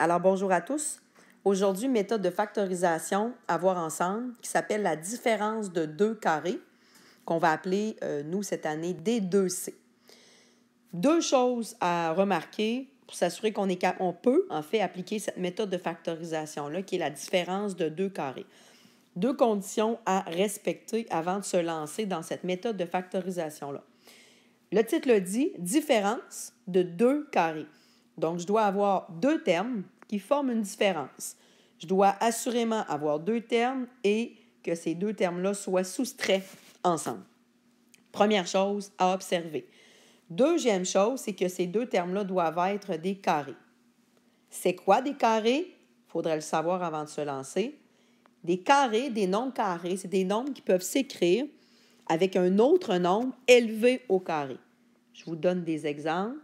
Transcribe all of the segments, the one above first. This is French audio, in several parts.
Alors, bonjour à tous. Aujourd'hui, méthode de factorisation à voir ensemble qui s'appelle la différence de deux carrés, qu'on va appeler, nous, cette année, D2C. Deux choses à remarquer pour s'assurer qu'on peut, en fait, appliquer cette méthode de factorisation-là, qui est la différence de deux carrés. Deux conditions à respecter avant de se lancer dans cette méthode de factorisation-là. Le titre le dit, différence de deux carrés. Donc, je dois avoir deux termes qui forment une différence. Je dois assurément avoir deux termes et que ces deux termes-là soient soustraits ensemble. Première chose à observer. Deuxième chose, c'est que ces deux termes-là doivent être des carrés. C'est quoi des carrés? Il faudrait le savoir avant de se lancer. Des carrés, des nombres carrés, c'est des nombres qui peuvent s'écrire avec un autre nombre élevé au carré. Je vous donne des exemples.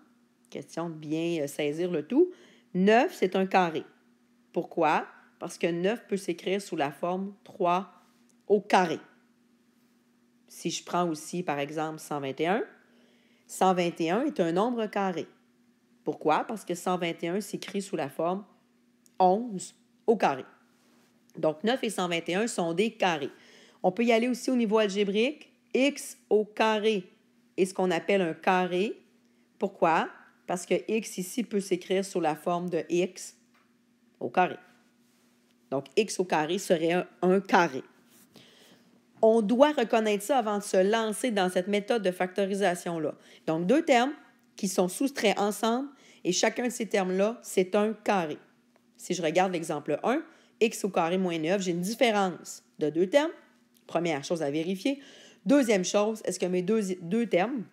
Question de bien saisir le tout. 9, c'est un carré. Pourquoi? Parce que 9 peut s'écrire sous la forme 3 au carré. Si je prends aussi, par exemple, 121, 121 est un nombre carré. Pourquoi? Parce que 121 s'écrit sous la forme 11 au carré. Donc, 9 et 121 sont des carrés. On peut y aller aussi au niveau algébrique. X au carré est ce qu'on appelle un carré. Pourquoi? Parce que X ici peut s'écrire sous la forme de X au carré. Donc, X au carré serait un carré. On doit reconnaître ça avant de se lancer dans cette méthode de factorisation-là. Donc, deux termes qui sont soustraits ensemble et chacun de ces termes-là, c'est un carré. Si je regarde l'exemple 1, X au carré moins 9, j'ai une différence de deux termes. Première chose à vérifier. Deuxième chose, est-ce que mes deux termes,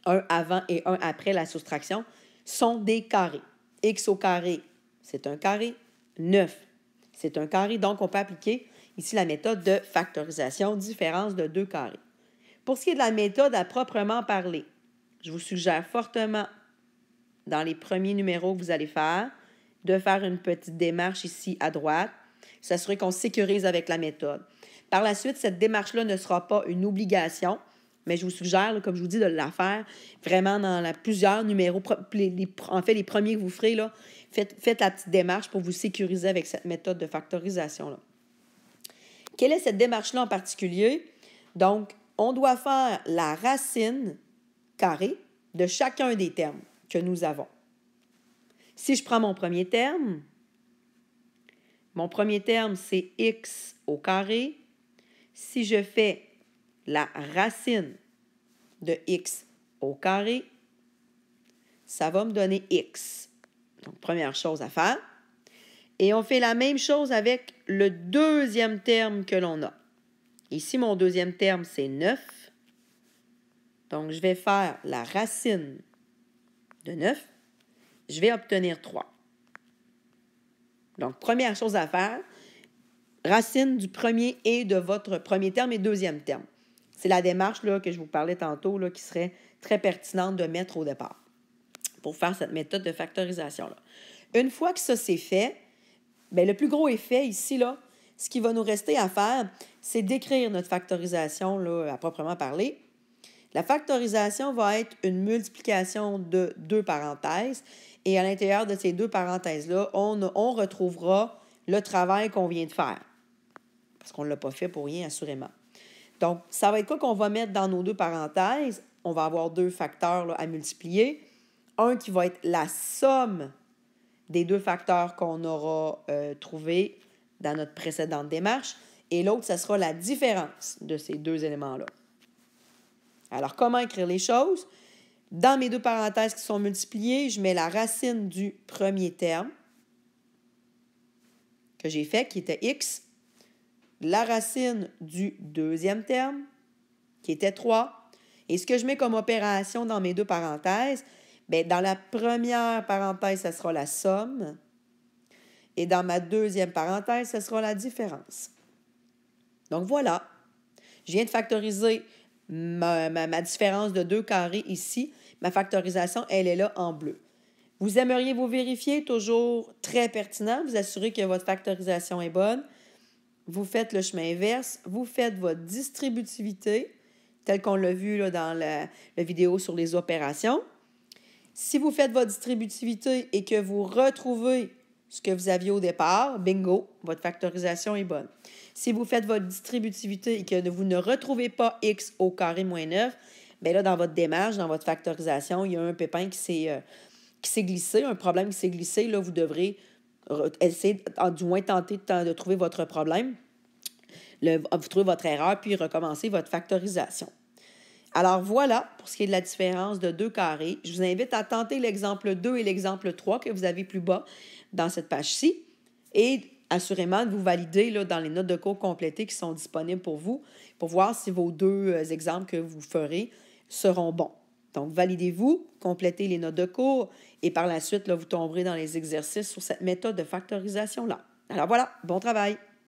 un avant et un après la soustraction, sont des carrés? X au carré, c'est un carré. 9, c'est un carré. Donc, on peut appliquer ici la méthode de factorisation, différence de deux carrés. Pour ce qui est de la méthode à proprement parler, je vous suggère fortement, dans les premiers numéros que vous allez faire, de faire une petite démarche ici à droite, s'assurer qu'on sécurise avec la méthode. Par la suite, cette démarche-là ne sera pas une obligation, mais je vous suggère, comme je vous dis, de la faire vraiment dans plusieurs numéros. En fait, les premiers que vous ferez, là, faites la petite démarche pour vous sécuriser avec cette méthode de factorisation-là. Quelle est cette démarche-là en particulier? Donc, on doit faire la racine carrée de chacun des termes que nous avons. Si je prends mon premier terme, c'est x au carré. Si je fais la racine de x au carré, ça va me donner x. Donc, première chose à faire. Et on fait la même chose avec le deuxième terme que l'on a. Ici, mon deuxième terme, c'est 9. Donc, je vais faire la racine de 9. Je vais obtenir 3. Donc, première chose à faire, racine du premier et de votre premier terme et deuxième terme. C'est la démarche là, que je vous parlais tantôt là, qui serait très pertinente de mettre au départ pour faire cette méthode de factorisation-là. Une fois que ça c'est fait, bien, le plus gros effet ici, là, ce qui va nous rester à faire, c'est d'écrire notre factorisation là, à proprement parler. La factorisation va être une multiplication de deux parenthèses et à l'intérieur de ces deux parenthèses-là, on retrouvera le travail qu'on vient de faire. Parce qu'on ne l'a pas fait pour rien, assurément. Donc, ça va être quoi qu'on va mettre dans nos deux parenthèses? On va avoir deux facteurs là, à multiplier. Un qui va être la somme des deux facteurs qu'on aura trouvés dans notre précédente démarche. Et l'autre, ça sera la différence de ces deux éléments-là. Alors, comment écrire les choses? Dans mes deux parenthèses qui sont multipliées, je mets la racine du premier terme que j'ai fait, qui était x, la racine du deuxième terme, qui était 3. Et ce que je mets comme opération dans mes deux parenthèses, bien, dans la première parenthèse, ça sera la somme. Et dans ma deuxième parenthèse, ça sera la différence. Donc, voilà. Je viens de factoriser ma différence de 2 carrés ici. Ma factorisation, elle est là en bleu. Vous aimeriez vous vérifier, toujours très pertinent, vous assurez que votre factorisation est bonne. Vous faites le chemin inverse, vous faites votre distributivité, tel qu'on l'a vu là, dans la vidéo sur les opérations. Si vous faites votre distributivité et que vous retrouvez ce que vous aviez au départ, bingo, votre factorisation est bonne. Si vous faites votre distributivité et que vous ne retrouvez pas x au carré moins 9, bien là, dans votre démarche, dans votre factorisation, il y a un pépin qui s'est glissé, un problème qui s'est glissé. Là, vous devrez essayer, du moins tenter de trouver votre problème, vous trouvez votre erreur, puis recommencer votre factorisation. Alors voilà, pour ce qui est de la différence de 2 carrés, je vous invite à tenter l'exemple 2 et l'exemple 3 que vous avez plus bas dans cette page-ci et assurément de vous valider là, dans les notes de cours complétées qui sont disponibles pour vous pour voir si vos 2 exemples que vous ferez seront bons. Donc, validez-vous, complétez les notes de cours et par la suite, là, vous tomberez dans les exercices sur cette méthode de factorisation-là. Alors voilà, bon travail!